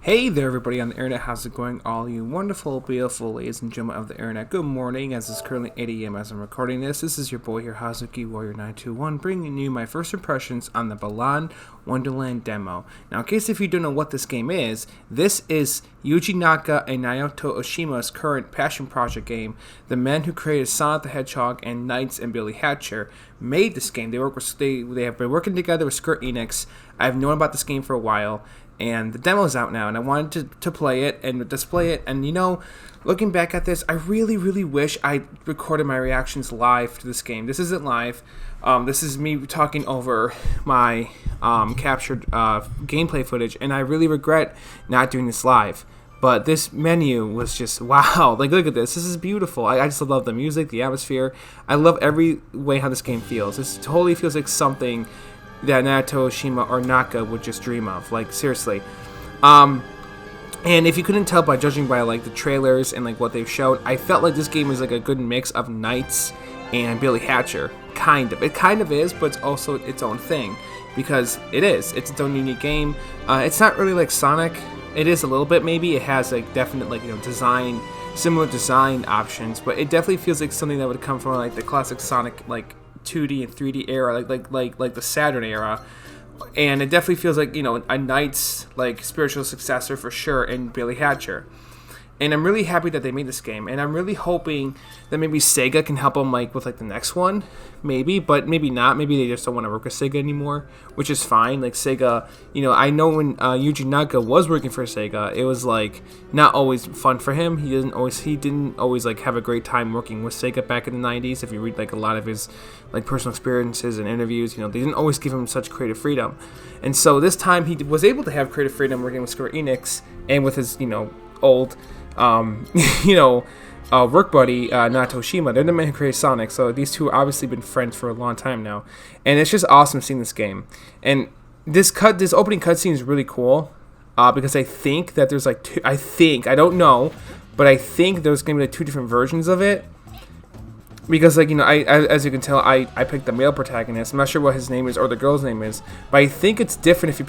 Hey there, everybody on the internet. How's it going? All you wonderful, beautiful ladies and gentlemen of the internet. Good morning, as it's currently 8 a.m. as I'm recording this. This is your boy here, Hazuki Warrior 921, bringing you my first impressions on the Balan Wonderland demo. Now, in case if you don't know what this game is, this is Yuki Naka and Naoto Oshima's current passion project game. The men who created Sonic the Hedgehog and Knights and Billy Hatcher made this game. They have been working together with Square Enix. I've known about this game for a while. And the demo's out now, and I wanted to play it and display it. And, you know, looking back at this, I really, really wish I recorded my reactions live to this game. This isn't live. This is me talking over my captured gameplay footage, and I really regret not doing this live. But this menu was just, wow. Like, look at this. This is beautiful. I just love the music, the atmosphere. I love every way how this game feels. This totally feels like something that Naoto, Oshima, or Naka would just dream of. Like, seriously. And if you couldn't tell by judging by, like, the trailers and, like, what they've showed, I felt like this game is, like, a good mix of Knights and Billy Hatcher. Kind of. It kind of is, but it's also its own thing. Because it is. It's its own unique game. It's not really like Sonic. It is a little bit, maybe. It has, like, definite, like, you know, similar design options. But it definitely feels like something that would come from, like, the classic Sonic, like, 2D and 3D era, like the Saturn era, and it definitely feels like, you know, a Knight's like spiritual successor for sure in Billy Hatcher. And I'm really happy that they made this game, and I'm really hoping that maybe Sega can help them like with like the next one, maybe, but maybe not. Maybe they just don't want to work with Sega anymore, which is fine. Like Sega, you know, I know when Yuji Naka was working for Sega, it was like not always fun for him. He didn't always like have a great time working with Sega back in the 90s. If you read like a lot of his like personal experiences and interviews, you know, they didn't always give him such creative freedom. And so this time he was able to have creative freedom working with Square Enix and with his, you know, old work buddy, Naoto Oshima. They're the men who created Sonic, so these two have obviously been friends for a long time now. And it's just awesome seeing this game. And this opening cutscene is really cool, because I think that there's like I don't know, but I think there's going to be like two different versions of it. Because, like, you know, as you can tell, I picked the male protagonist. I'm not sure what his name is or the girl's name is, but I think it's different if you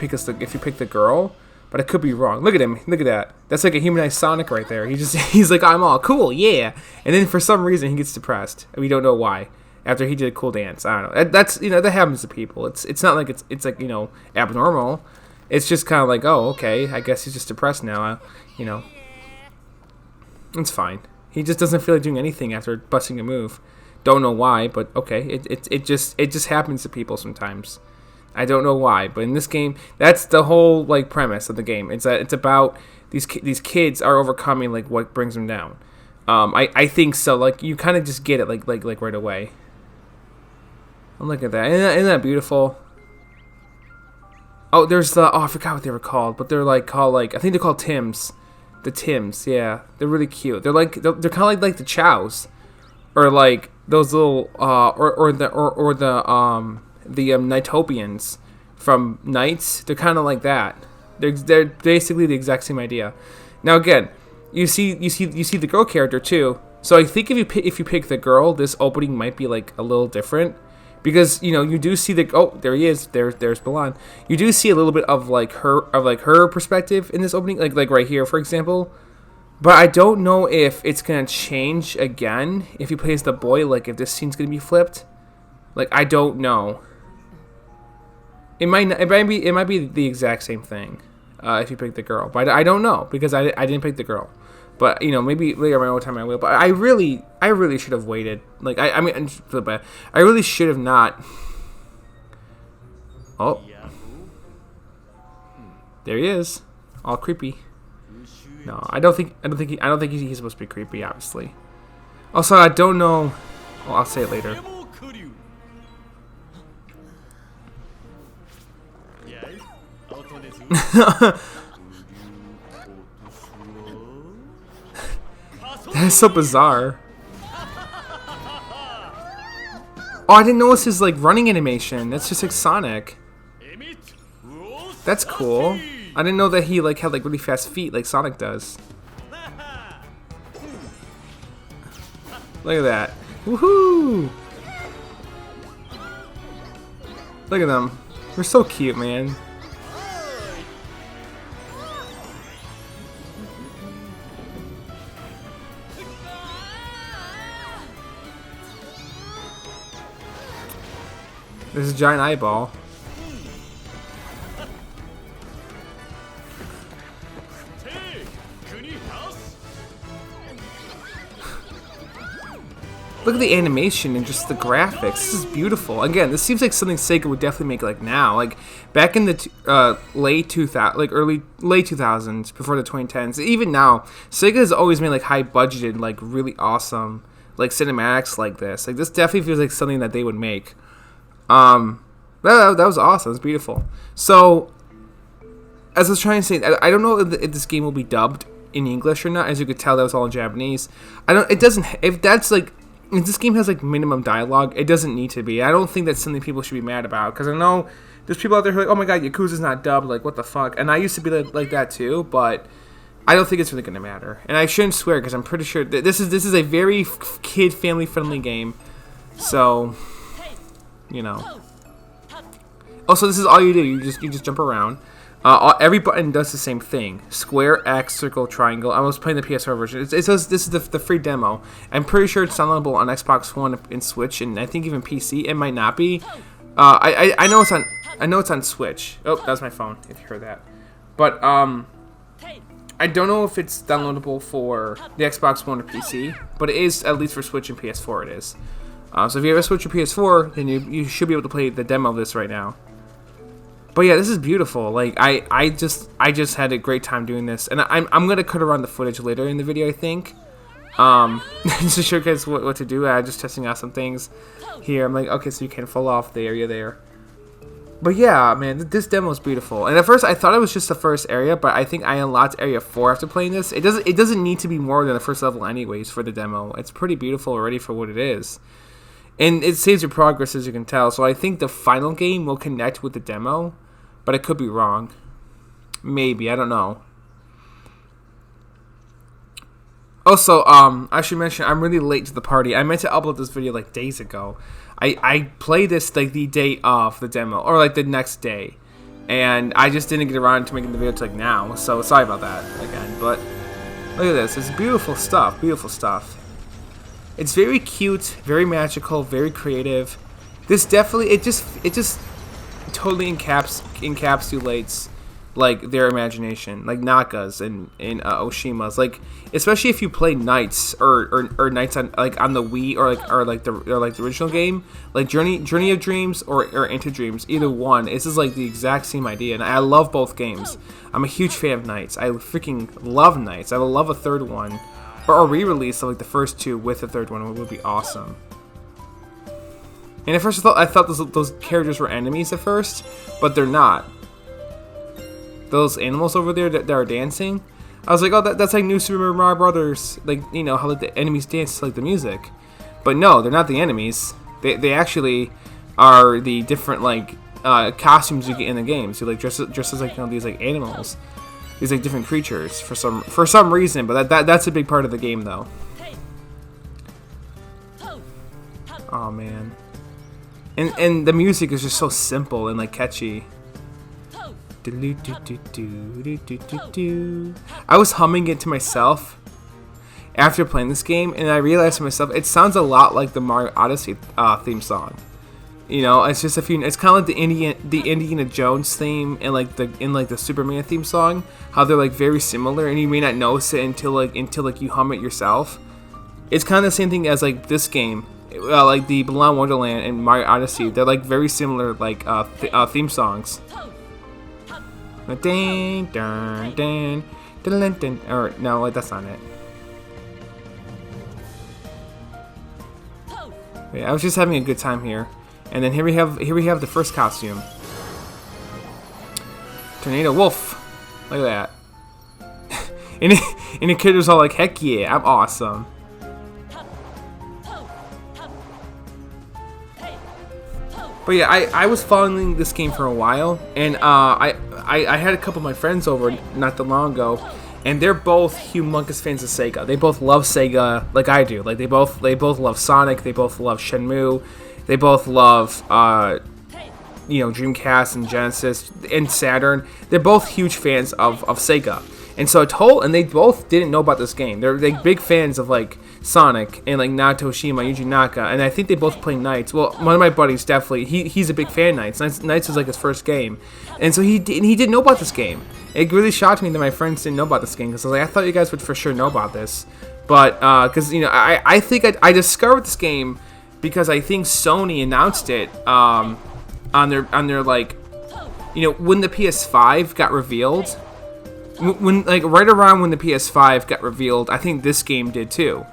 pick the girl. But I could be wrong. Look at him. Look at that. That's like a humanized Sonic right there. He's like, I'm all cool, yeah. And then for some reason he gets depressed. And we don't know why. After he did a cool dance. I don't know. That's, you know, that happens to people. It's not like it's like, you know, abnormal. It's just kind of like, oh, okay, I guess he's just depressed now. You know. It's fine. He just doesn't feel like doing anything after busting a move. Don't know why, but okay. It just happens to people sometimes. I don't know why, but in this game, that's the whole like premise of the game. It's about these kids are overcoming like what brings them down. I think so. Like you kind of just get it like right away. And look at that. Isn't that beautiful? Oh, there's I forgot what they were called, but they're like called I think they're called Tims. The Tims, yeah, they're really cute. They're kind of like the Chows, or like those little the Knightopians from Knights. They're kind of like that. They're basically the exact same idea. Now again, you see the girl character too. So I think if you pick the girl, this opening might be like a little different, because you know you do see there he is. There's Balan. You do see a little bit of her perspective in this opening, like right here, for example. But I don't know if it's gonna change again if he plays the boy. Like if this scene's gonna be flipped. Like I don't know. It might be the exact same thing if you pick the girl, but I don't know because I didn't pick the girl. But you know, maybe later my own time I will. But I really should have waited. Like I mean, I really should have not. Oh, there he is, all creepy. No, I don't think he's supposed to be creepy. Obviously. Also, I don't know. Well, I'll say it later. That's so bizarre. Oh, I didn't notice his like running animation. That's just like Sonic. That's cool. I didn't know that he like had like really fast feet like Sonic does. Look at that. Woohoo! Look at them. They're so cute, man. There's a giant eyeball. Look at the animation and just the graphics. This is beautiful. Again, this seems like something Sega would definitely make like now. Like back in the late 2000s, like late 2000s, before the 2010s. Even now, Sega has always made like high budgeted, like really awesome, like cinematics like this. Like this definitely feels like something that they would make. That was awesome. It was beautiful. So, as I was trying to say, I don't know if this game will be dubbed in English or not. As you could tell, that was all in Japanese. It doesn't. If that's like. If this game has like minimum dialogue, it doesn't need to be. I don't think that's something people should be mad about, because I know there's people out there who are like, oh my god, Yakuza's not dubbed, like what the fuck. And I used to be like that too, but I don't think it's really gonna matter. And I shouldn't swear, because I'm pretty sure that this is a very kid family friendly game. So, you know. Also, this is all you do. You just jump around. Every button does the same thing. Square, X, circle, triangle. I was playing the PS4 version. It says this is the free demo. I'm pretty sure it's downloadable on Xbox One and Switch, and I think even PC. It might not be. I know it's on Switch. Oh, that was my phone. If you heard that. But I don't know if it's downloadable for the Xbox One or PC, but it is at least for Switch and PS4. It is. So if you have a Switch or PS4, then you should be able to play the demo of this right now. But yeah, this is beautiful. Like I just had a great time doing this, and I'm gonna cut around the footage later in the video, I think, just to showcase what to do. I'm just testing out some things here. I'm like, okay, so you can fall off the area there. But yeah, man, this demo is beautiful. And at first, I thought it was just the first area, but I think I unlocked area 4 after playing this. It doesn't need to be more than the first level, anyways, for the demo. It's pretty beautiful already for what it is. And it saves your progress, as you can tell. So I think the final game will connect with the demo. But I could be wrong. Maybe, I don't know. Also, I should mention, I'm really late to the party. I meant to upload this video like days ago. I played this like the day of the demo, or like the next day. And I just didn't get around to making the video till like now. So sorry about that again. But look at this. It's beautiful stuff. Beautiful stuff. It's very cute, very magical, very creative. This definitely, it just totally encapsulates like their imagination, like Naka's and Oshima's, like especially if you play Nights or Nights on like on the Wii or like the original game, like Journey of Dreams or Into Dreams, either one. This is like the exact same idea, and I love both games. I'm a huge fan of Nights. I freaking love Nights. I would love a third one, or a re-release of like the first two with the third one would be awesome. And at first I thought those characters were enemies at first, but they're not. Those animals over there that are dancing, I was like, oh, that's like New Super Mario Brothers, like, you know, how like the enemies dance to like the music. But no, they're not the enemies. They actually are the different like costumes you get in the game. So like dress as like, you know, these like animals, these like different creatures for some reason. But that's a big part of the game though. Oh man. And the music is just so simple and like catchy. I was humming it to myself after playing this game, and I realized to myself it sounds a lot like the Mario Odyssey theme song. You know, it's just it's kind of like the Indiana Jones theme and like the Superman theme song. How they're like very similar, and you may not notice it until you hum it yourself. It's kind of the same thing as like this game. Like the Balan Wonderland and Mario Odyssey, they're like very similar, like theme songs. Ding, dun, dun, dun, dun, or no, that's not it. Yeah, I was just having a good time here, and then here we have the first costume. Tornado Wolf, look at that. and the kid was all like, "Heck yeah, I'm awesome." But yeah, I was following this game for a while, and I had a couple of my friends over not that long ago, and they're both humongous fans of Sega. They both love Sega like I do. Like they both love Sonic. They both love Shenmue. They both love you know, Dreamcast and Genesis and Saturn. They're both huge fans of Sega. And so and they both didn't know about this game. They're like big fans of like Sonic and like Naoto, Oshima, Yuki, Naka, and I think they both play Knights. Well, one of my buddies definitely, he's a big fan of Knights. Knights is like his first game, and so he didn't know about this game. It really shocked me that my friends didn't know about this game, because I was like, I thought you guys would for sure know about this, but because I think I discovered this game because I think Sony announced it on their like, when the PS5 got revealed, when like right around when the PS5 got revealed, I think this game did too.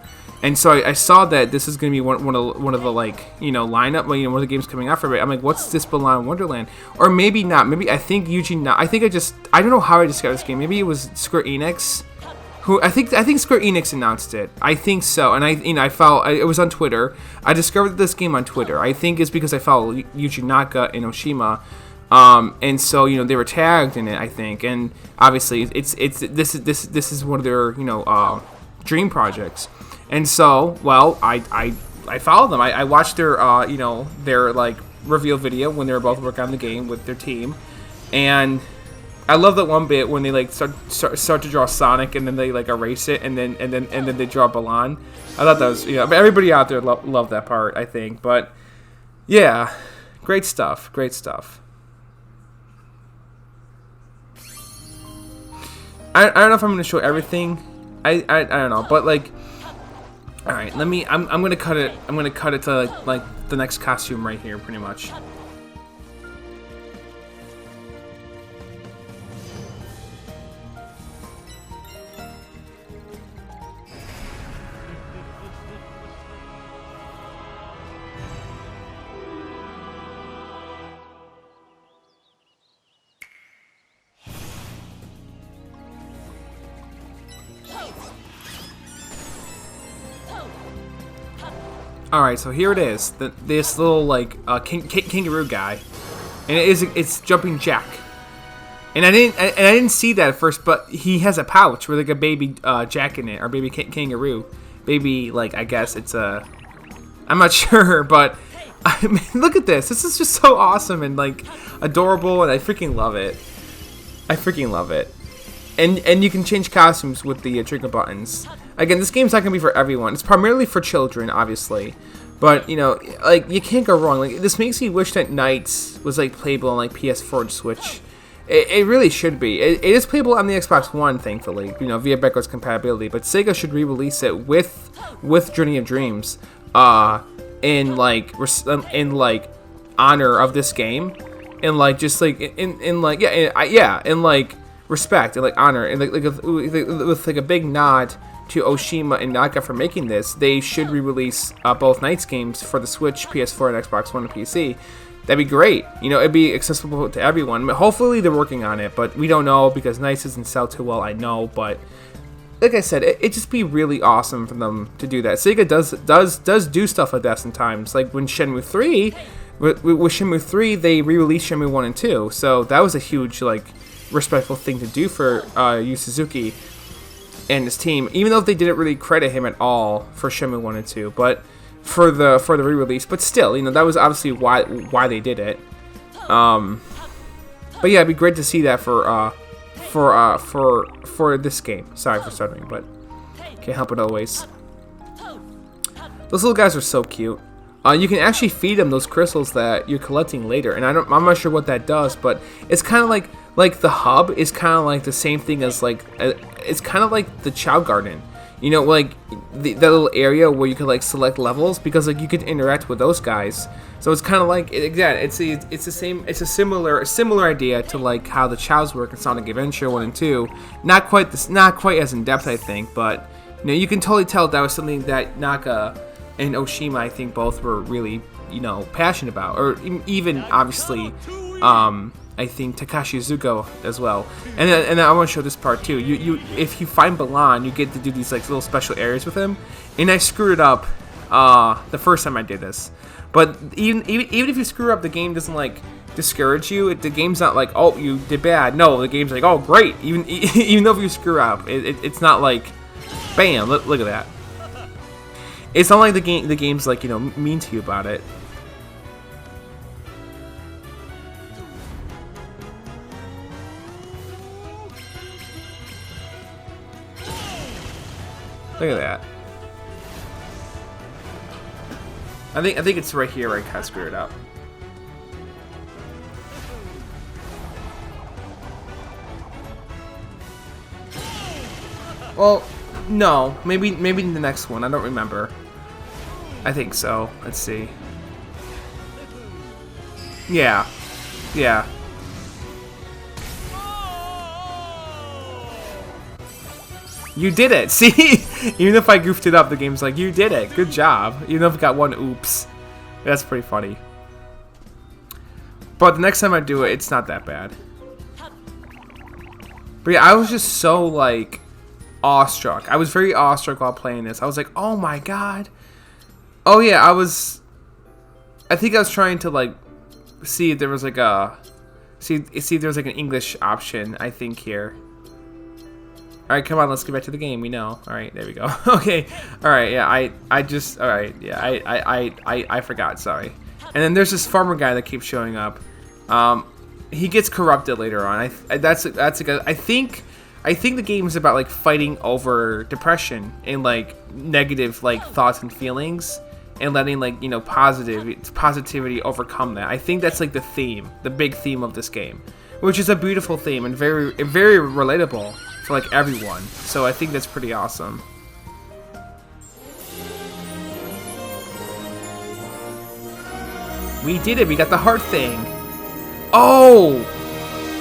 And so I saw that this is going to be one of the like lineup, one of the games coming out for it. I'm like, what's this Balan Wonderland? Or maybe not. Maybe I think I don't know how I discovered this game. Maybe it was Square Enix, who I think Square Enix announced it. I think so. And I followed. It was on Twitter. I discovered this game on Twitter. I think it's because I follow Yuki, Naka, and Oshima. And so they were tagged in it, I think, and obviously this is one of their dream projects. And so, well, I followed them. I watched their their like reveal video when they were both working on the game with their team, and I love that one bit when they like start to draw Sonic, and then they like erase it, and then they draw Balan. I thought that was everybody out there loved that part, I think. But yeah, great stuff. I don't know if I'm gonna show everything. I don't know, but like, all right, I'm gonna cut it. I'm gonna cut it to like the next costume right here, pretty much. Alright, so here it is. This little, like, kangaroo guy. And it's Jumping Jack. And I didn't see that at first, but he has a pouch with, like, a baby Jack in it. Or baby kangaroo. Baby, like, I guess it's a... I'm not sure, but... I mean, look at this. This is just so awesome and, like, adorable. And I freaking love it. And you can change costumes with the trigger buttons. Again, this game's not going to be for everyone. It's primarily for children, obviously. But, like, you can't go wrong. Like, this makes me wish that Knights was, like, playable on, like, PS4 and Switch. It really should be. It is playable on the Xbox One, thankfully, via backwards compatibility. But Sega should re-release it with Journey of Dreams in honor of this game. And, like, just, like, in respect and like honor and with like a big nod to Oshima and Naka for making this. They should re-release both Knights games for the Switch, PS4, and Xbox One and PC. That'd be great. It'd be accessible to everyone. Hopefully they're working on it, but we don't know because Knights doesn't sell too well, I know. But like I said, it'd just be really awesome for them to do that. Sega does do stuff like that sometimes. Like when Shenmue 3, with Shenmue 3, they re-released Shenmue 1 and 2. So that was a huge like respectful thing to do for Yu Suzuki and his team, even though they didn't really credit him at all for Shenmue 1 and 2, but for the re-release. But still, that was obviously why they did it. But yeah, it'd be great to see that for this game. Sorry for stuttering, but can't help it always. Those little guys are so cute. You can actually feed them those crystals that you're collecting later, and I'm not sure what that does, but it's kind of like the hub is kind of like the same thing as like it's kind of like the Chow Garden, like that little area where you can like select levels, because like you can interact with those guys. So it's kind of like it's a similar idea to like how the Chows work in Sonic Adventure 1 and 2. Not quite as in depth, I think, but you can totally tell that was something that Naka and Oshima, I think, both were really, passionate about. Or even, obviously, I think Takashi Izuku as well. And I want to show this part, too. If you find Balan, you get to do these, like, little special areas with him. And I screwed up the first time I did this. But even if you screw up, the game doesn't, like, discourage you. The game's not like, oh, you did bad. No, the game's like, oh, great. Even though if you screw up, it's not like, bam, look at that. It's not like the game's like, mean to you about it. Look at that. I think it's right here where I kind of screwed it up. Well, no. Maybe in the next one. I don't remember. I think so. Let's see. Yeah. Yeah. You did it! See? Even if I goofed it up, the game's like, you did it! Good job! Even if I got one oops. That's pretty funny. But the next time I do it, it's not that bad. But yeah, I was just so, like, awestruck. I was very awestruck while playing this. I was like, oh my god. Oh yeah, I think I was trying to, like, see if there was, like, a... See if there was, like, an English option, I think, here. Alright, come on, let's get back to the game. We know. Alright, there we go. Okay. Alright, yeah, alright, yeah, I forgot, sorry. And then there's this farmer guy that keeps showing up. He gets corrupted later on. I think the game is about, like, fighting over depression and, like, negative, like, thoughts and feelings and letting, like, you know, positivity overcome that. I think that's, like, the big theme of this game, which is a beautiful theme and very relatable for, like, everyone. So I think that's pretty awesome. We did it. We got the heart thing. Oh!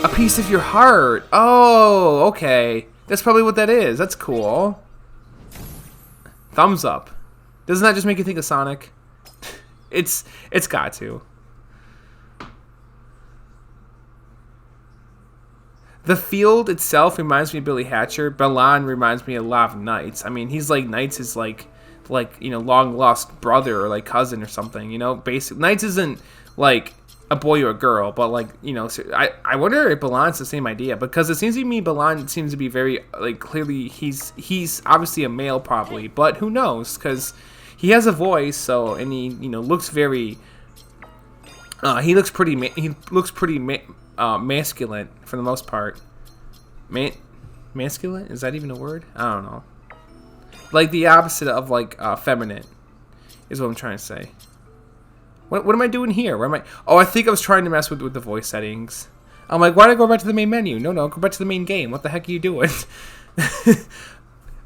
A piece of your heart. Oh, okay. That's probably what that is. That's cool. Thumbs up. Doesn't that just make you think of Sonic? It's got to. The field itself reminds me of Billy Hatcher. Balan reminds me a lot of Knights. I mean, he's like, Knights is like you know, long lost brother or like cousin or something. You know, basic Knights isn't like a boy or a girl, but like, you know, so I wonder if Balan's the same idea, because it seems to me Balan seems to be very, like, clearly he's obviously a male probably, but who knows, because he has a voice, so, and he, you know, looks very he looks pretty masculine for the most part. Masculine? Is that even a word? I don't know. Like the opposite of, like, feminine is what I'm trying to say. What am I doing here? Where am I? Oh, I think I was trying to mess with the voice settings. I'm like, why did I go back to the main menu? No, go back to the main game. What the heck are you doing?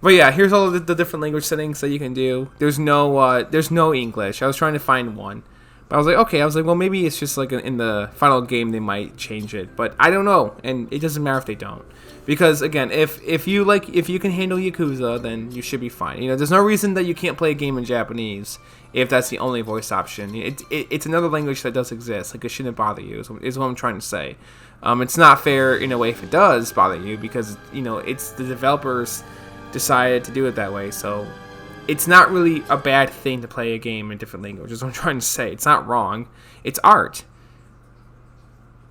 But yeah, here's all the different language settings that you can do. There's no English. I was trying to find one. But I was like, okay. I was like, well, maybe it's just like in the final game they might change it. But I don't know. And it doesn't matter if they don't. Because, again, if you can handle Yakuza, then you should be fine. You know, there's no reason that you can't play a game in Japanese if that's the only voice option. It's another language that does exist. Like, it shouldn't bother you, is what I'm trying to say. It's not fair in a way if it does bother you, because, you know, it's the developers decided to do it that way. So it's not really a bad thing to play a game in different languages. I'm trying to say. It's not wrong. It's art.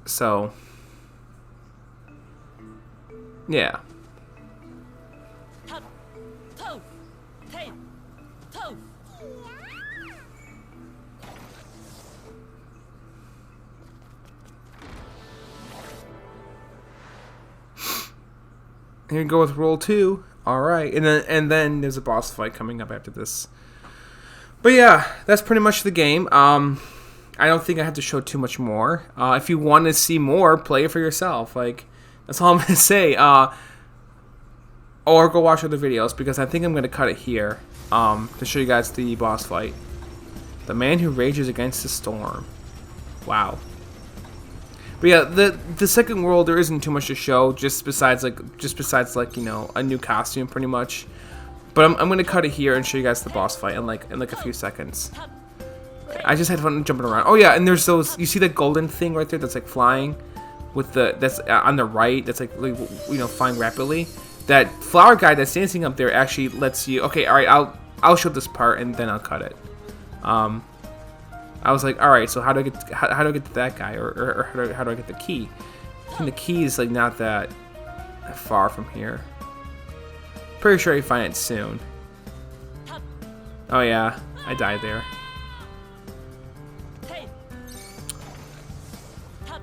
So... yeah. Here we go with roll 2. Alright. And then there's a boss fight coming up after this. But yeah, that's pretty much the game. I don't think I have to show too much more. If you want to see more, play it for yourself. Like, that's all I'm going to say. Or go watch other videos, because I think I'm going to cut it here to show you guys the boss fight. The man who rages against the storm. Wow. But yeah, the second world, there isn't too much to show, just besides like you know, a new costume pretty much. But I'm going to cut it here and show you guys the boss fight in like a few seconds. I just had fun jumping around. Oh yeah, and there's those, you see that golden thing right there that's like flying? With that's on the right, that's like, you know, flying rapidly. That flower guy that's dancing up there actually lets you. Okay, all right, I'll show this part and then I'll cut it. I was like, all right, so how do I get to that guy, or how do I get the key? I think the key is like not that far from here. Pretty sure I find it soon. Oh yeah, I died there.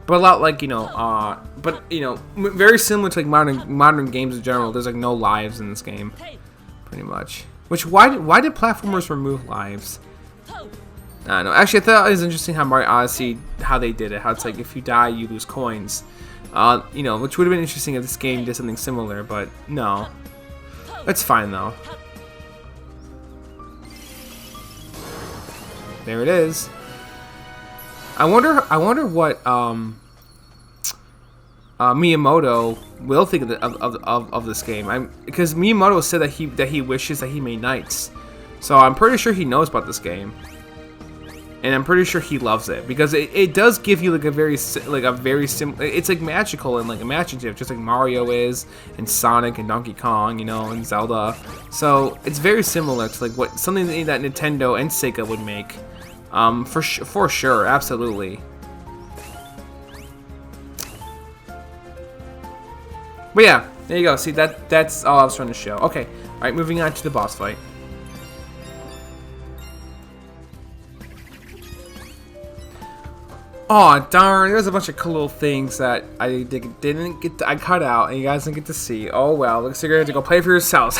But a lot like, you know, but, you know, very similar to like modern games in general. There's like no lives in this game, pretty much. Which why did platformers remove lives? I don't know. Actually, I thought it was interesting how Mario Odyssey, how they did it. How it's like if you die, you lose coins. You know, which would have been interesting if this game did something similar, but no. It's fine though. There it is. I wonder what Miyamoto will think of this game. Because Miyamoto said that he wishes that he made Nights, so I'm pretty sure he knows about this game, and I'm pretty sure he loves it because it does give you like a very simple. It's like magical and like imaginative, just like Mario is, and Sonic and Donkey Kong, you know, and Zelda. So it's very similar to like something that Nintendo and Sega would make. For sure, absolutely. But yeah, there you go. See, that's all I was trying to show. Okay, all right, moving on to the boss fight. Oh darn! There's a bunch of cool little things that I didn't get. I cut out, and you guys didn't get to see. Oh well, looks like you're going to go play for yourselves.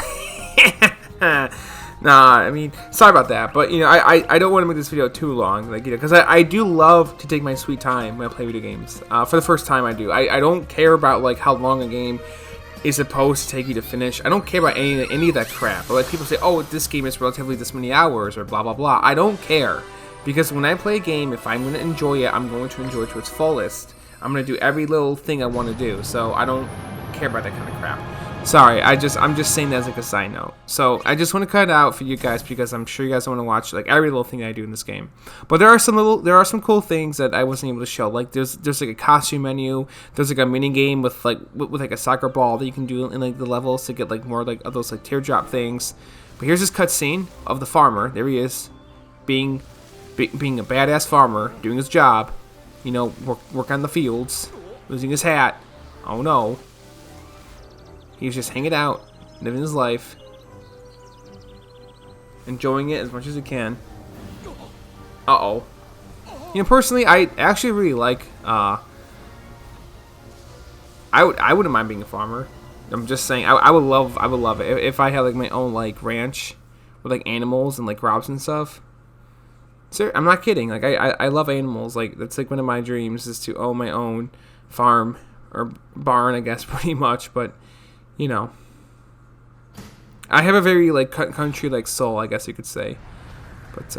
Nah, I mean, sorry about that, but you know, I don't want to make this video too long, like, you know, because I do love to take my sweet time when I play video games. For the first time, I do. I don't care about like how long a game is supposed to take you to finish. I don't care about any of that crap. But like people say, oh, this game is relatively this many hours or blah blah blah. I don't care, because when I play a game, if I'm going to enjoy it, I'm going to enjoy it to its fullest. I'm going to do every little thing I want to do. So I don't care about that kind of crap. Sorry, I'm just saying that as like a side note. So I just want to cut it out for you guys because I'm sure you guys want to watch like every little thing I do in this game. But there are some cool things that I wasn't able to show. Like there's like a costume menu. There's like a mini game with like a soccer ball that you can do in like the levels to get like more like of those like teardrop things. But here's this cutscene of the farmer. There he is, being a badass farmer, doing his job. You know, work on the fields, losing his hat. Oh no. He was just hanging out, living his life, enjoying it as much as he can. Uh-oh. You know, personally, I actually really like, I wouldn't mind being a farmer. I'm just saying, I would love it. If I had, like, my own, like, ranch with, like, animals and, like, crops and stuff. Sir, I'm not kidding. Like, I love animals. Like, that's, like, one of my dreams is to own my own farm, or barn, I guess, pretty much, but... You know, I have a very like country like soul, I guess you could say. But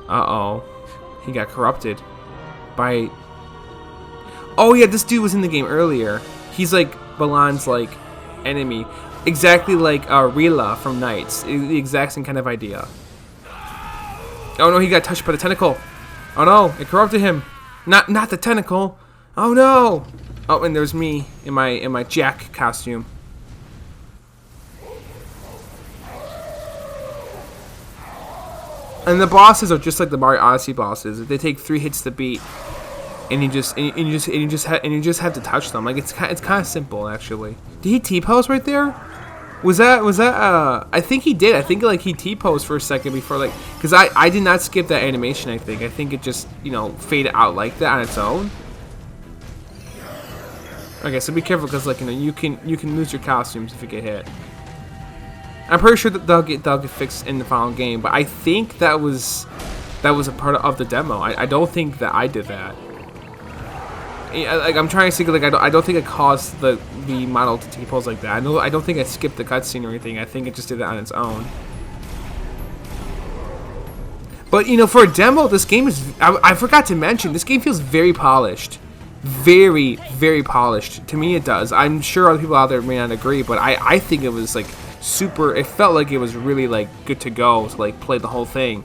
uh-oh, he got corrupted by. Oh yeah, this dude was in the game earlier. He's like Balan's like enemy, exactly like Rila from Knights. The exact same kind of idea. Oh no, he got touched by the tentacle. Oh no, it corrupted him. Not the tentacle. Oh no. Oh, and there's me in my Jack costume. And the bosses are just like the Mario Odyssey bosses. They take 3 hits to beat, and you just have to touch them. Like it's kind of simple actually. Did he T-pose right there? Was that I think he did. I think like he T-posed for a second before like, because I did not skip that animation. I think it just, you know, faded out like that on its own. Okay, so be careful because, like, you know, you can lose your costumes if you get hit. I'm pretty sure that they'll get fixed in the final game, but I think that was a part of the demo. I don't think that I did that. Like, I'm trying to think, like, I don't think it caused the model to T-pose like that. I don't think I skipped the cutscene or anything. I think it just did that on its own. But you know, for a demo, this game is. I forgot to mention, this game feels very polished. Very, very polished. To me, it does. I'm sure other people out there may not agree, but I think it was like super. It felt like it was really like good to go to like play the whole thing,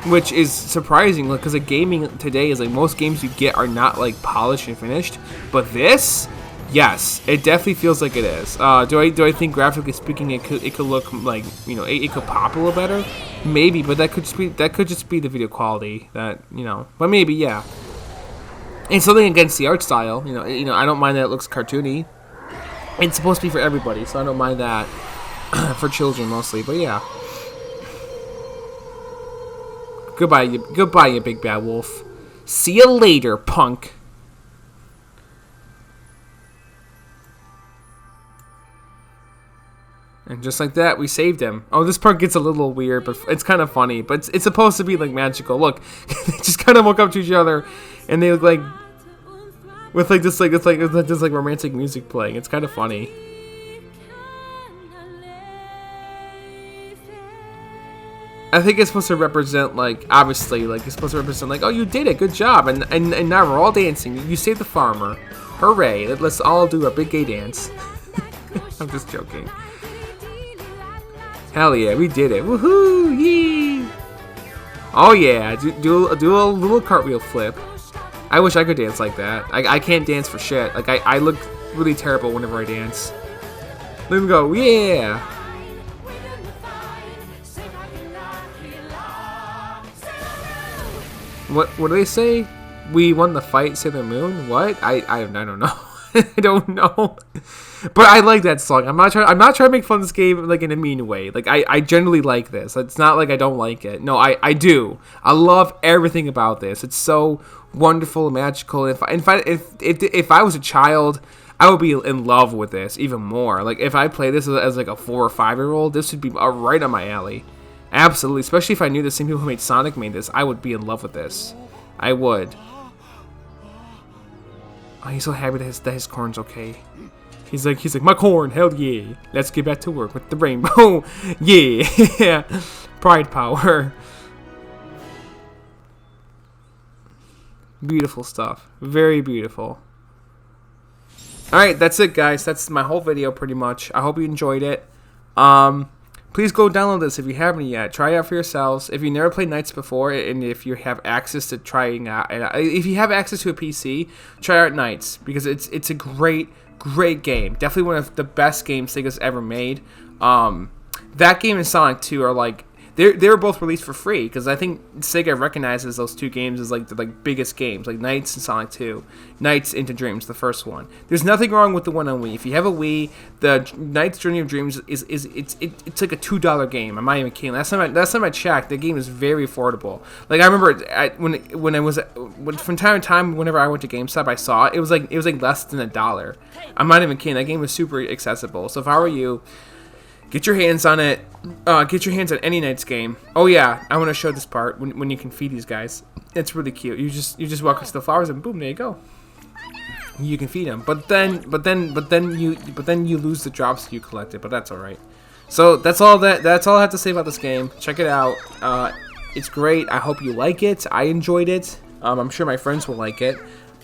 which is surprising because like gaming today is like most games you get are not like polished and finished. But this, yes, it definitely feels like it is. Do I think graphically speaking it could look like, you know, it could pop a little better? Maybe, but that could just be the video quality that, you know. But maybe, yeah. And something against the art style, you know, I don't mind that it looks cartoony. It's supposed to be for everybody, so I don't mind that. For children mostly, but yeah. Goodbye, you big bad wolf. See you later, punk. And just like that, we saved him. Oh, this part gets a little weird, but it's kind of funny. But it's supposed to be like magical. Look, they just kind of walk up to each other, and they look like with like this romantic music playing. It's kind of funny. I think it's supposed to represent, like, obviously, like, it's supposed to represent, like, oh, you did it, good job, and now we're all dancing. You saved the farmer. Hooray! Let's all do a big gay dance. I'm just joking. Hell yeah, we did it. Woohoo! Yee! Oh yeah, do a little cartwheel flip. I wish I could dance like that. I can't dance for shit. Like, I look really terrible whenever I dance. Let me go, yeah! What do they say? We won the fight, Sailor Moon? What? I don't know. I don't know. But I like that song. I'm not trying to make fun of this game like in a mean way. Like I generally like this. It's not like I don't like it. No, I do. I love everything about this. It's so wonderful and magical. If I was a child, I would be in love with this even more. Like if I play this as like a 4 or 5-year-old, this would be right on my alley. Absolutely, especially if I knew the same people who made Sonic made this, I would be in love with this. I would. Oh, he's so happy that his corn's okay. He's like, my corn, hell yeah. Let's get back to work with the rainbow. Yeah. Pride power. Beautiful stuff. Very beautiful. Alright, that's it, guys. That's my whole video, pretty much. I hope you enjoyed it. Please go download this if you haven't yet. Try it out for yourselves. If you never played Nights before, and if you have access to trying out, if you have access to a PC, try out Nights because it's a great game. Definitely one of the best games Sega's ever made. That game and Sonic 2 are like they were both released for free because I think Sega recognizes those two games as like the biggest games, like Nights and Sonic 2. Nights into Dreams, the first one. There's nothing wrong with the one on Wii. If you have a Wii, the Nights Journey of Dreams it's like a $2 game. I'm not even kidding. Last time I checked, the game is very affordable. Like I remember from time to time, whenever I went to GameStop, I saw it. It was like less than $1. I'm not even kidding. That game was super accessible. So if I were you, get your hands on it. Get your hands on any Nights game. Oh yeah, I want to show this part when you can feed these guys. It's really cute. You just walk up to the flowers and boom, there you go. You can feed them. But then you lose the drops you collected. But that's all right. So that's all I have to say about this game. Check it out. It's great. I hope you like it. I enjoyed it. I'm sure my friends will like it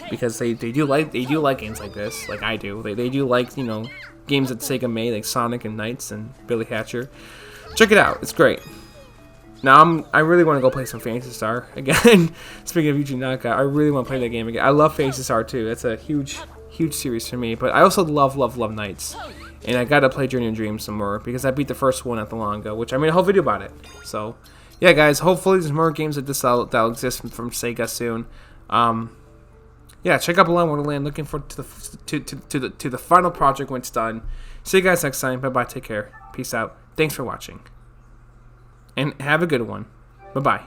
because they do like games like this, like I do. They do like, you know, games that Sega made, like Sonic and Nights and Billy Hatcher. Check it out. It's great. Now I really want to go play some Phantasy Star again. Speaking of Yuki Naka, I really want to play that game again. I love Phantasy Star too. That's a huge series for me. But I also love Nights. And I gotta play Journey of Dreams some more because I beat the first one not too long ago, which I made a whole video about it. So yeah, guys. Hopefully there's more games like this that'll exist from Sega soon. Yeah, check out Balan Wonderland. Looking forward to the final project when it's done. See you guys next time. Bye bye. Take care. Peace out. Thanks for watching. And have a good one. Bye bye.